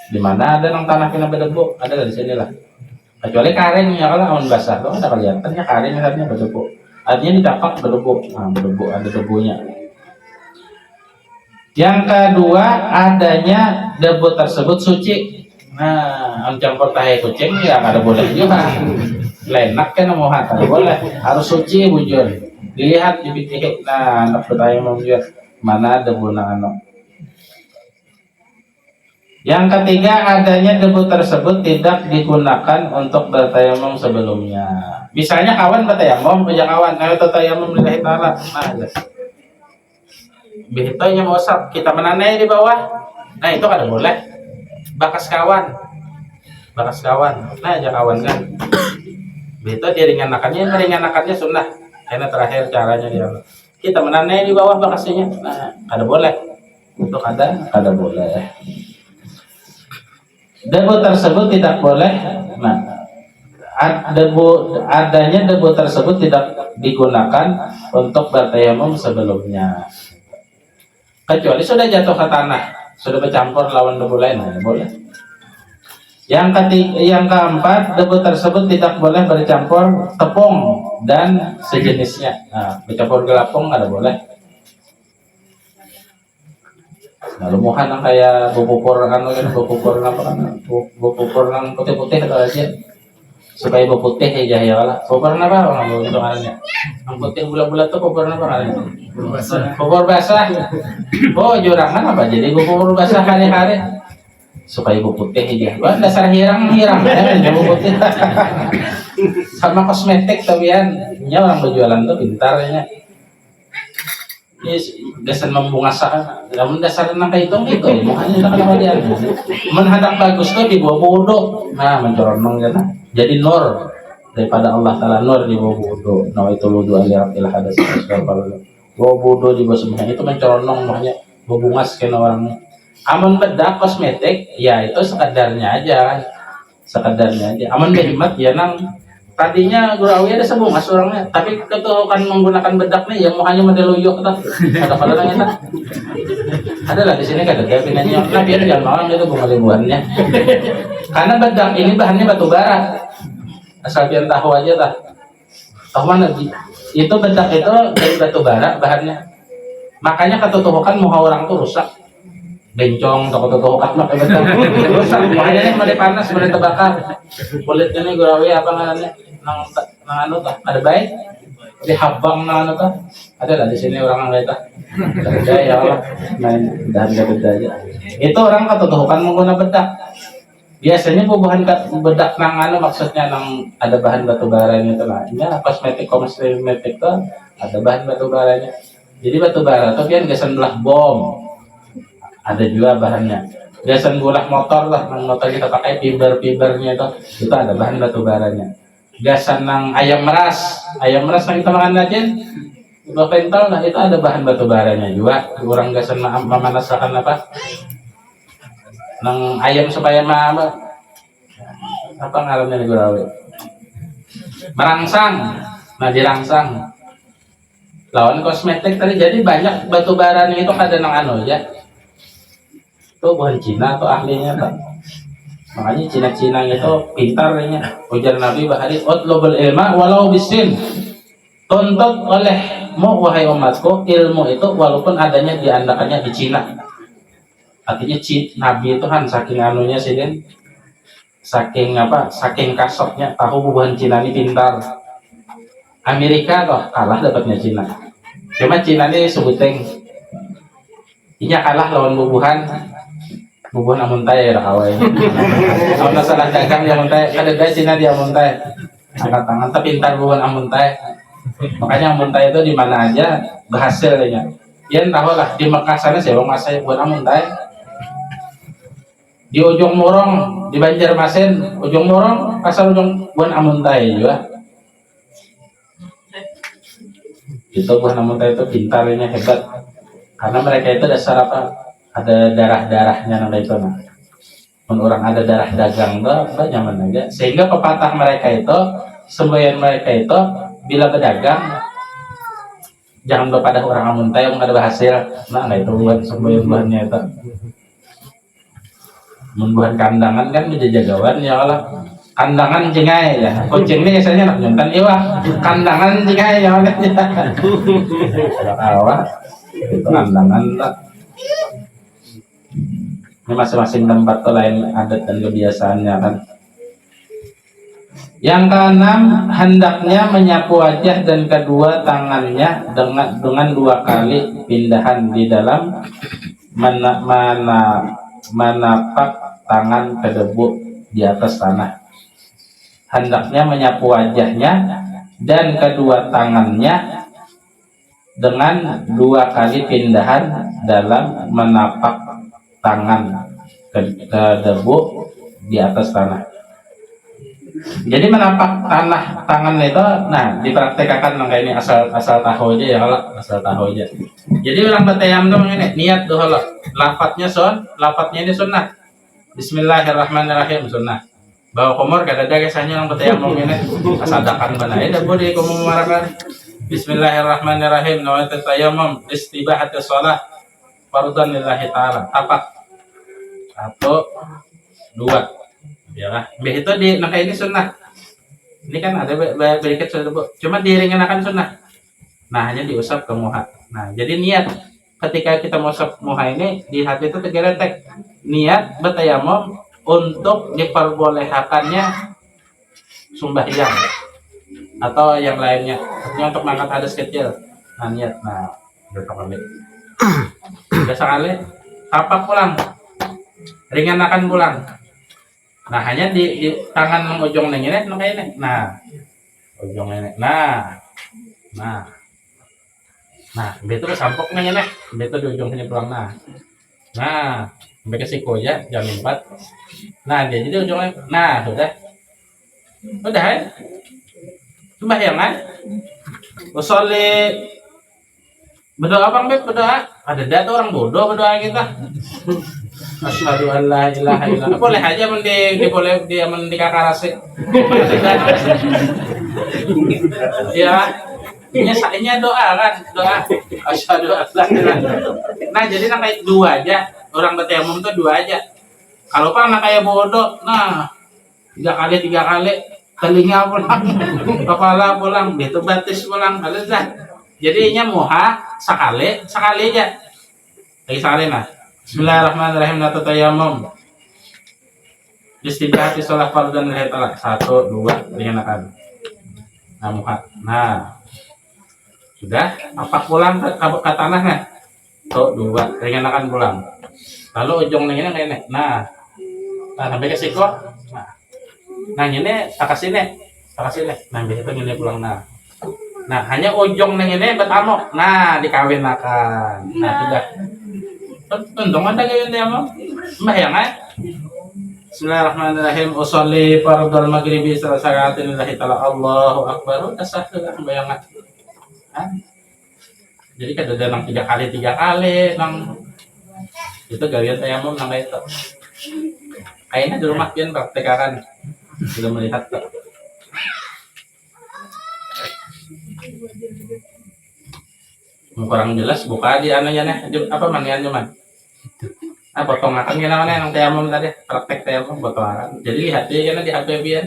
Speaker 1: Di mana ada nang tanah kena berdebu? Ada di sini lah. Kecuali kering ya kalau awan basah, tuh ada kelihatannya kering misalnya berdebu. Artinya ditapak berdebu, nah berdebu ada debunya. Yang kedua adanya debu tersebut suci. Nah, campur tahe kucing ya ada boleh juga. Lenak kan mau ada boleh, harus suci bujur. Dilihat dipikir, nah anak bertanya mau mana debu nang. Yang ketiga adanya debu tersebut tidak digunakan untuk bertayamum sebelumnya. Misalnya kawan bertayamum, punya kawan, ayo bertayamum lillahi ta'ala. Nah, yes. Behitonya mau usap, kita menanai di bawah. Nah, itu kada boleh. Bakas kawan. Nah, aja kawan kan. Behito meringankannya sunnah. Karena terakhir caranya dia. Kita menanai di bawah bakasnya. Nah, kada boleh. Itu kada boleh. Debu tersebut tidak boleh. Nah, adanya debu tersebut tidak digunakan untuk bertayamum sebelumnya. Kecuali sudah jatuh ke tanah, sudah bercampur lawan debu lain, boleh. Yang keempat, debu tersebut tidak boleh bercampur tepung dan sejenisnya. Nah, bercampur gelapung ada boleh. Nah, lumuhan yang kayak bubupur bubupur apa kan? Bubupur yang putih-putih atau aja. Supaya buputih ya ya lah. Bubur apa orang itu namanya? Yang putih bulat-bulat tuh bubur apa namanya? Bubur basah. Oh, jurangan apa? Jadi bubur basah hari-hari. Supaya ibu putih aja. Wah, dasar hirang-hirang ya, ibu putih. Sama kosmetik tapian. Nya orang berjualan tuh pintarnya. Ini dasar membungasakan. Namun dasar nang kaitong itu, makanya tak kenapa dia. Menghadap bagus tuh di bawah wudu. Nah, mencorong kan. Jadi nur daripada Allah Taala nur di bawah wudu. Nah, itu wudu aliyah hadas kalau bawah wudu di bawah semuanya itu mencorong makanya membungas kena orangnya. Amun bedak kosmetik, ya itu sekedarnya aja, sekedarnya aja. Amun behemat ya nang tadinya gurawi ada sebungas orangnya, tapi ketukan menggunakan bedaknya ya mau hanya mendeluyuk tak. Ada pada nanya tak. Ada lah di sini kata dia pinanya, nah biar jangan orang itu bunga ribuannya. Karena bedak ini bahannya batu bara, asal biar tahu aja tak. Tahu mana itu bedak itu dari batu bara bahannya. Makanya ketutukan muka orang tuh rusak. Bencong toko-toko mak betul rusak makanya nih panas mulai terbakar kulitnya nih gurawi apa ngananya nang anu tuh ada baik di habang nang anu tuh ada lah di sini orang nggak tuh ada ya Allah main dahan beda aja itu orang ketutukan menggunakan bedak biasanya bubuhan bedak nang anu maksudnya nang ada bahan batu baranya itu lah ini kosmetik tuh ada bahan batu baranya jadi batu bara tuh kan gasan belah bom ada juga bahannya gasan gulak motor lah nang motor kita pakai fibernya itu ada bahan batu baranya gasan nang ayam meras nang kita makan aja itu pental lah itu ada bahan batu baranya juga orang gasan memanaskan apa nang ayam supaya apa ngarannya nih gurawe merangsang nah dirangsang lawan kosmetik tadi jadi banyak batu baranya itu ada nang anu ya itu bukan Cina atau ahlinya tak makanya Cina itu pintarnya ujar Nabi bahari utlubul ilma walau bisin tuntut olehmu wahai umatku ilmu itu walaupun adanya diandakannya di Cina artinya Nabi itu kan saking anunya sih kan saking kasoknya tahu bubuhan Cina ini pintar Amerika toh kalah dapatnya Cina cuma Cina ini sebuteng inya kalah lawan bubuhan amun tay ya kawai. Amun salah dagang dia amun tay, kada ada Cina dia amun tay. Angkat tangan tapi pintar bukan amun tay. Makanya amun tay itu di mana aja berhasilnya. Yang tahu lah di Mekah sana sewang masa buat amun tay. Di ujung Morong, di Banjarmasin, ujung Morong, pasar ujung buat amun tay juga. Itu buat amun tay itu pintarnya hebat. Karena mereka itu dasar apa? Ada darah-darahnya nang itu nah. Orang ada darah dagang tuh nyaman aja. Sehingga pepatah mereka itu, semboyan mereka itu bila berdagang jangan kepada orang amun tay yang ada hasil. Nah, itu buat semboyan bahannya itu. Membuat kandangan kan menjagawan ya Allah. Kandangan jengai ya. Kucing ini biasanya nak nyontan iwa. Kandangan jengai ya Allah. Awak itu kandangan lah. Ini masing-masing tempat tuh lain adat dan kebiasaannya kan. Yang keenam, hendaknya menyapu wajah dan kedua tangannya dengan 2 kali pindahan di dalam menapak tangan ke debu di atas tanah. Hendaknya menyapu wajahnya dan kedua tangannya dengan 2 kali pindahan dalam menapak tangan ke debu di atas tanah. Jadi menapak tangan itu, nah dipraktekkan kayak ini asal tahu aja ya kalau asal tahu aja. Jadi orang bertayamum ini niat doa lafadznya ini sunnah. Bismillahirrahmanirrahim sunnah. bawa komor kada ada kesanya yang bertayamum ini asadakan mana ya boleh kamu memarakan. Bismillahirrahmanirrahim. Nawaitu tayammum istibahati shalah fardhan lillahi ta'ala. Apa? Satu, dua. Ya lah. Itu di nangka ini sunnah. Ini kan ada berikut sudah bu. Cuma diringankan sunnah. Nah hanya diusap ke muha. Nah jadi niat ketika kita mau usap muha ini di hati itu tergeletek niat bertayamum untuk diperbolehkannya sembahyang atau yang lainnya. Artinya untuk mengangkat hadas kecil. Nah niat. Nah berapa kali? Udah sekali. Kapak pulang. Ringankan pulang. Nah hanya di tangan ujung ini ini. Nah ujung ini. Nah betul sampok ini. Betul di ujung sini pulang. Nah sampai ke siku ya jam 4. Nah dia jadi ujungnya. Nah sudah ya. Sembahyang kan? Usolli berdoa bang Beb, berdoa. Ada tuh orang bodoh berdoa kita. Asyhadu an la ilaha illallah. Boleh aja boleh dia kakarase. Ya. Ini doa kan, doa. Asyhadu an la ilaha illallah. Nah, jadi kayak dua aja. Orang bertayamum tuh dua aja. Kalau pak kayak bodoh, nah tiga kali telinga pulang, kepala pulang, itu batis pulang, dah. Jadi nya muha sekali aja. Lagi sekali nah. Bismillahirrahmanirrahim. Natu tayammum. Istibahati sholat fardhan lillahi ta'ala. 1, 2, ringankan. Nah muha. Nah. Sudah, apa pulang ke tanah nah. 1, 2, ringankan pulang. Lalu ujung ini kayak nah sampai ke siku. Nah ini tak kasih nih. Nah itu ini pulang nah hanya ujung ini betamok. Nah dikawinakan. Nah sudah. Untung ada kayak ini apa? Sembahyang kan? Bismillahirrahmanirrahim. Usolli fardhal maghribi salaatin lillahi ta'ala. Allahu akbar. Udah sah sudah sembahyang kan? Jadi kan ada nang 3 kali nang itu galian tayamum nang itu. Kayaknya di rumah pian praktekan. Sudah melihat tak? Kurang jelas buka di anunya nih apa maniannya man? Potong akan gimana yang tayamum tadi praktek tayamum potong akan. Jadi lihat dia di HP pian.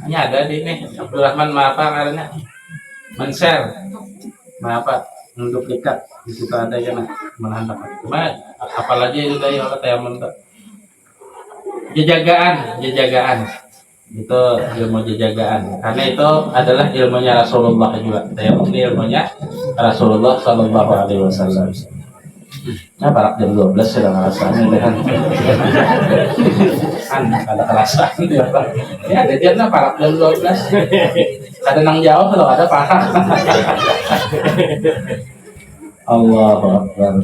Speaker 1: Hanya ada di ini Abdurrahman apa karena men-share. Apa menduplikat di situ ada yang menahan apa? Cuma apalagi itu dari orang tayamum tuh. Jajagaan. Itu ilmu jajagaan karena itu adalah ilmunya Rasulullah juga. Tayamum ini ilmunya Rasulullah Shallallahu Alaihi Wasallam. Nah, barak jam 12 sudah ngerasain kan? Ada kerasaan ya Pak. Ya ada dia nah barak jam 12. Ada nang jauh kalau ada parak. Allahu Akbar.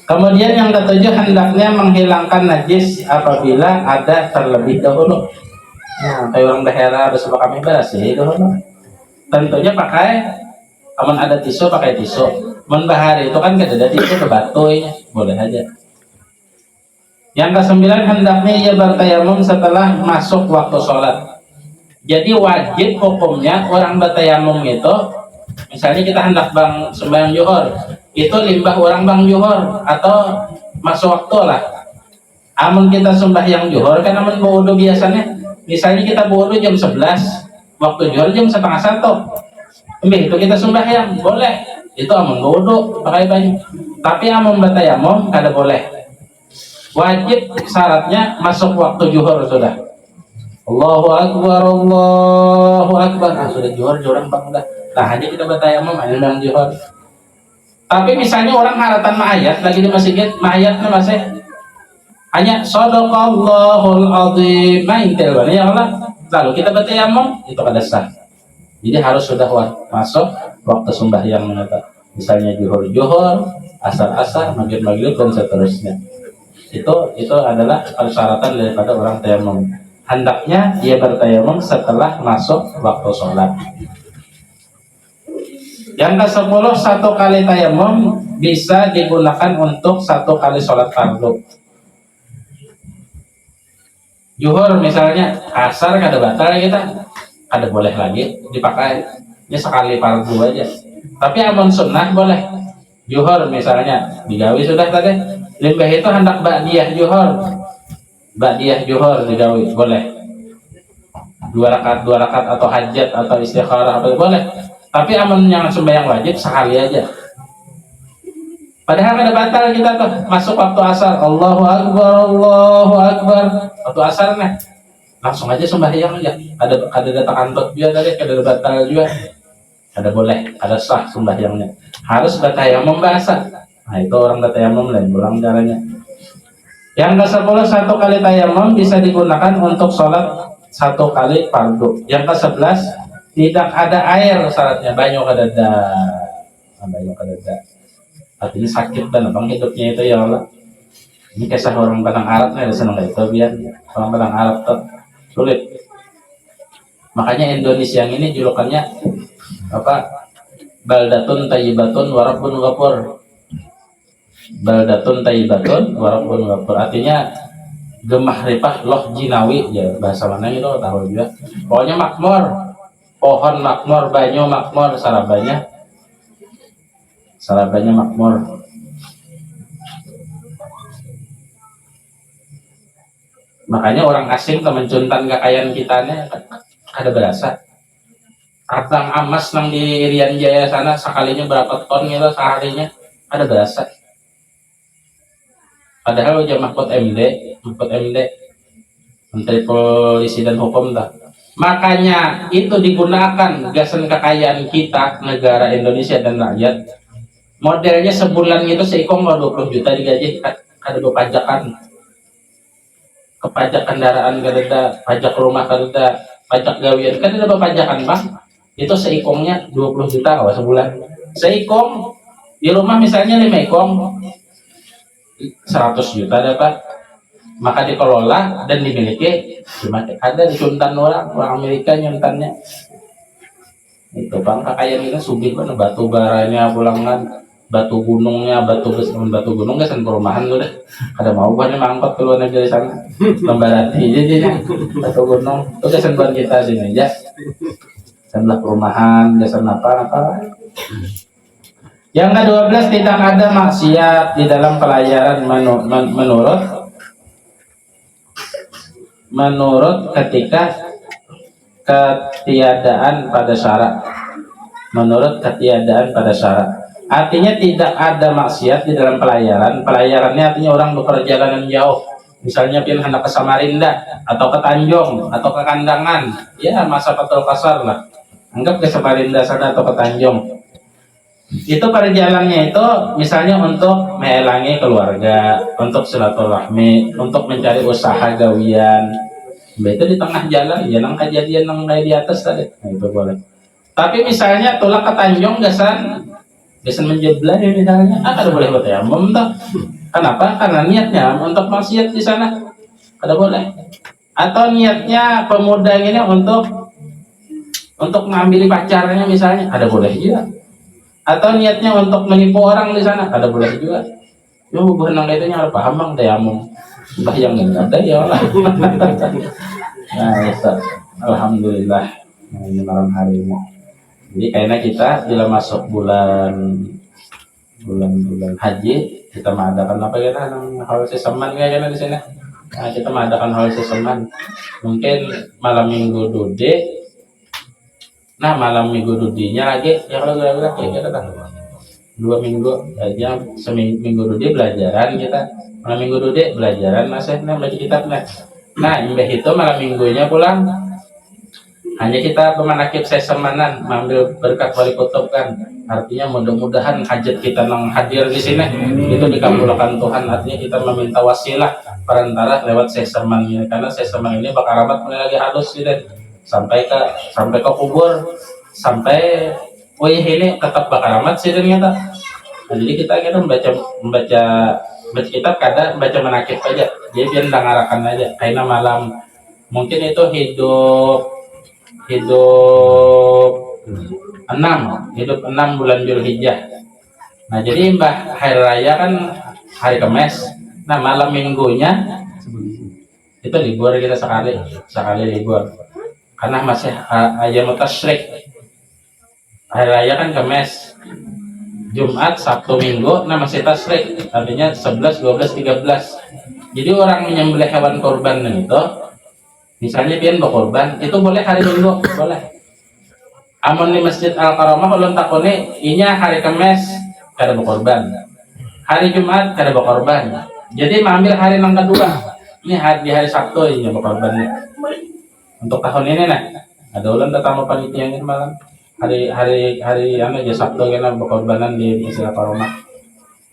Speaker 1: Kemudian yang ketujuh hendaknya menghilangkan najis apabila ada terlebih dahulu. Nah, kayak orang daerah harus pakai bersih dahulu. Tentunya pakai, aman ada tisu pakai tisu. Membahari itu kan kada ada tisu ke batu ya, boleh aja. Yang kesembilan hendaknya ia bertayamum setelah masuk waktu sholat. Jadi wajib hukumnya orang bertayamum itu, misalnya kita hendak sembahyang zuhur. Itu limbah orang bang juhur atau masuk waktu lah. Amun kita sembahyang juhur kan amun wudu biasanya. Misalnya kita wudu jam 11, waktu juhur jam 12:30. Itu kita sembahyang boleh. Itu amun wudu pakai baju. Tapi amun bertayamum kada boleh. Wajib syaratnya masuk waktu juhur sudah. Allahu Akbar, Allahu Akbar. Nah, sudah juhur orang bang udah. Nah hanya kita bertayamum hanya bang juhur. Tapi misalnya orang haratan ma'ayat lagi di masjid, ma'ayatnya masih hanya shadaqallahul azim, maintel banget ya Allah. Lalu kita bertayamum itu kada sah. Jadi harus sudah masuk waktu sembahyang menetap. Misalnya zuhur, asar, maghrib dan seterusnya. Itu adalah persyaratan daripada orang tayamum. Hendaknya dia bertayamum setelah masuk waktu sholat. Yang ke-10 satu kali tayamum bisa digunakan untuk satu kali sholat fardu. Juhur misalnya asar kada batal kita, kada boleh lagi dipakai. Ini sekali fardu aja. Tapi amun sunnah boleh. Juhur misalnya digawi sudah tadi. Limbah itu hendak ba'diyah juhur. Ba'diyah juhur digawi boleh. Dua rakaat atau hajat atau istikharah apa boleh. Tapi amun yang sembahyang wajib sekali aja. Padahal kada batal kita tuh masuk waktu asar, Allahu Akbar, Allahu Akbar. Waktu asar nih, langsung aja sembahyang aja. Ada datang kantor juga tadi, kada batal juga. Kada boleh, kada sah sembahyangnya. Harus bertayamum basah. Nah itu orang bertayamum lain, ulang caranya. Yang ke-10 satu kali tayamum bisa digunakan untuk sholat satu kali fardu. Yang ke-11 tidak ada air syaratnya, banyu kadada. Banyu kadada. Artinya sakit dan abang hidupnya itu ya Allah. Ini kisah orang Padang Arab nih, ada senang itu biar orang Padang Arab tuh sulit. Makanya Indonesia yang ini julukannya apa? Baldatun tayyibatun warabbun ghafur. Baldatun tayyibatun warabbun ghafur. Artinya gemah ripah loh jinawi ya, bahasa mana itu tahu juga. Pokoknya makmur, pohon makmur, banyu makmur, sarabanya makmur. Makanya orang asing temen juntan kekayaan kitanya ada berasa. Abang Amas nang di Irian Jaya sana sekalinya berapa ton gitu seharinya ada berasa. Padahal udah Mahfud MD, Menteri Polisi dan Hukum dah. Makanya itu digunakan gasan kekayaan kita, negara Indonesia dan rakyat. Modelnya sebulan itu seikong 20 juta digaji, ada pajakan. Kepajak kendaraan kada, pajak rumah kada, pajak gawian kan ada pajakan Bang. Itu seikongnya 20 juta kalau sebulan. Seikong di rumah misalnya 5 ikong 100 juta dapat. Maka dikelola dan dimiliki cuma ada di juntan orang Amerika nyuntannya. Itu Bang kekayaan kita sugih kan batu baranya pulangan, batu gunungnya, batu gunung kan perumahan tuh deh. Ada mau kan mangkot keluar negeri sana. Lembarati jadi batu gunung itu kesan buat kita sini aja. Sebelah perumahan, jasa apa. Yang ke-12 tidak ada maksiat di dalam pelayaran menurut ketika ketiadaan pada syarat. Menurut ketiadaan pada syarat. Artinya tidak ada maksiat di dalam pelayaran. Pelayarannya artinya orang berperjalanan jauh. Misalnya pilih hendak ke Samarinda atau ke Tanjung atau ke Kandangan, ya masa patul kasar lah. Anggap ke Samarinda sana atau ke Tanjung. Itu perjalanannya itu misalnya untuk melangi keluarga, untuk silaturahmi, untuk mencari usaha gawian. Itu di tengah jalan, jangan kejadian yang kayak di atas tadi. Nah, itu boleh. Tapi misalnya tulak ke Tanjung gasan menjeblay misalnya, kada boleh bertayamum toh. Kenapa? Karena niatnya untuk maksiat di sana, kada boleh. Atau niatnya pemuda ini untuk mengambil pacarnya misalnya, ada boleh juga. Atau niatnya untuk menipu orang di sana, ada boleh juga. Yo bukan nang itu nya paham Bang tayamum. Yang enggak ada ya Allah. Nah, Ustaz. Alhamdulillah. Nah, ini malam hari ini. Jadi kayaknya kita bila masuk bulan haji, kita mengadakan apa ya nang haul sesaman kayaknya di sini. Nah, kita mengadakan haul sesaman. Mungkin malam Minggu Dude. Nah, malam Minggu Dudinya lagi ya kalau kira-kira kayak kita 2 minggu aja, seminggu Dude belajaran kita. Malam Minggu Dude belajaran masih baca kitabnya. Nah, imbah itu malam minggunya pulang hanya kita pemanakib sesemanan mengambil berkat wali kutub kan. Artinya mudah-mudahan hajat kita yang hadir di sini itu dikabulkan Tuhan. Artinya kita meminta wasilah perantara lewat seseman ini, karena seseman ini bakal ramat mulai lagi halus gitu. Sampai ke kubur, sampai ini tetap bakal ramat sih ternyata. Nah, jadi kita membaca kitab kada baca menakib aja, dia biar ngarakan aja karena malam mungkin itu hidup 6 bulan Zulhijjah. Nah jadi mbah hari raya kan hari Kamis. Nah malam minggunya Itu libur kita sekali libur. Karena masih ayam tasyrik. Hari raya kan Kamis, Jumat, Sabtu, Minggu, nah masih tasyrik. Artinya 11, 12, 13. Jadi orang menyembelih hewan korban itu, misalnya pian berkorban, itu boleh hari Minggu, boleh. Amun di Masjid Al-Karamah ulun takone inya hari Kamis kada berkorban. Hari Jumat kada berkorban. Jadi mengambil hari yang kedua. Ini di hari Sabtu ini berkorbannya. Untuk tahun ini nah, ada ulang tetamu panitia ini malam. Hari aja Sabtu kena berkorbanan di Masjid Al-Karamah.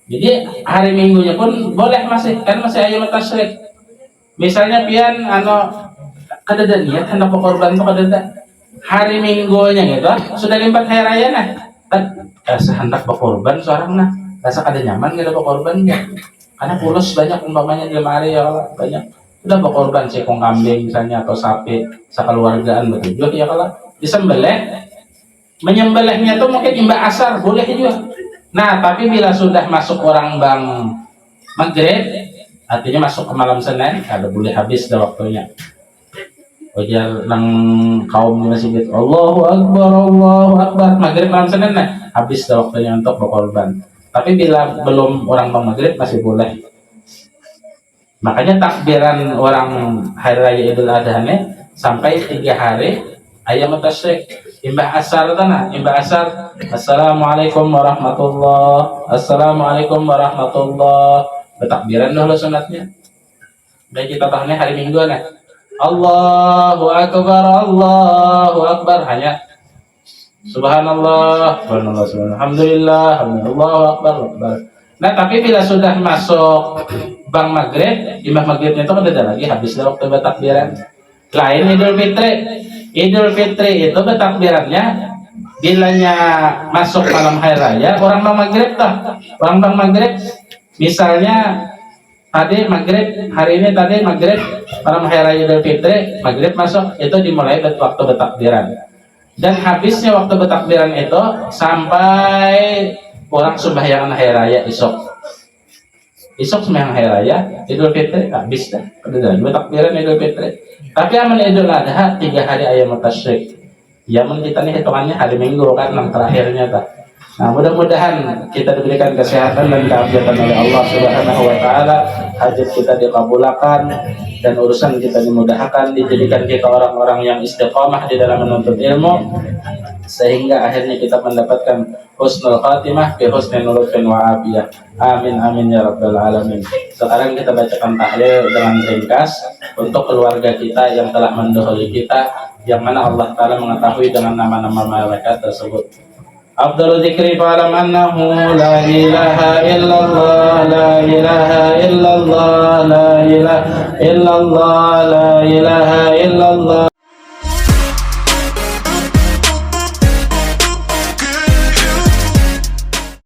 Speaker 1: Jadi hari Minggunya pun boleh masih, kan masih ayam tasyrik. Misalnya pian kada ada niat hendak berkorban tuh kada ada. Hari Minggunya gitu sudah 4 hari raya nah. Sehendak berkorban seorang nah. Rasa kada nyaman kada berkorban ya. Karena pulus banyak umpamanya di lemari ya kalau banyak. Udah berkorban sekong kambing misalnya atau sapi sekeluargaan bertujuh ya kalau disembelih. Menyembelihnya tuh mungkin imbah asar boleh juga. Nah, tapi bila sudah masuk orang bang maghrib, artinya masuk ke malam Senin, ada boleh habis dah waktunya. Wajar nang kaum di masjid Allahu Akbar maghrib malam Senin nah, habis dah waktunya untuk berkorban. Tapi bila belum orang bang maghrib masih boleh. Makanya takbiran orang hari raya Idul Adha sampai 3 hari ayam tasyrik. Imbah asar tanah, imbah asar. Assalamualaikum warahmatullah. Assalamualaikum warahmatullah. Bertakbiran dahulu sunatnya. Baik kita tahunnya hari Minggu nah. Allahu Akbar hanya Subhanallah, Subhanallah, Alhamdulillah, Allahu Akbar. Nah tapi bila sudah masuk bang maghrib, imbah maghribnya itu ada lagi habis waktu bertakbiran. Lain Idul Fitri itu bertakbirannya bilanya masuk malam hari raya orang bang maghrib toh. Orang bang maghrib misalnya tadi maghrib hari ini tadi maghrib malam hari raya Idul Fitri maghrib masuk itu dimulai waktu bertakbiran dan habisnya waktu bertakbiran itu sampai orang sembahyang hari raya isok sembahyang hari raya Idul Fitri habis dah udah bertakbiran Idul Fitri. Tapi aman Idul Adha 3 hari ayam tasyrik. Ya kita nih hitungannya hari Minggu kan yang terakhirnya tak. Nah mudah-mudahan kita diberikan kesehatan dan keafiatan oleh Allah Subhanahu Wa Taala, hajat kita dikabulkan dan urusan kita dimudahkan, dijadikan kita orang-orang yang istiqamah di dalam menuntut ilmu sehingga akhirnya kita mendapatkan husnul khatimah bi husnul nurufin wa afiyah. Amin amin ya rabbal alamin. Sekarang kita bacakan tahlil dengan ringkas untuk keluarga kita yang telah mendahului kita, yang mana Allah Ta'ala mengetahui dengan nama-nama malaikat tersebut. Afdalu dzikri fa'lam annahu la ilaha illallah, la ilaha illallah, la ilaha illallah, la ilaha illallah.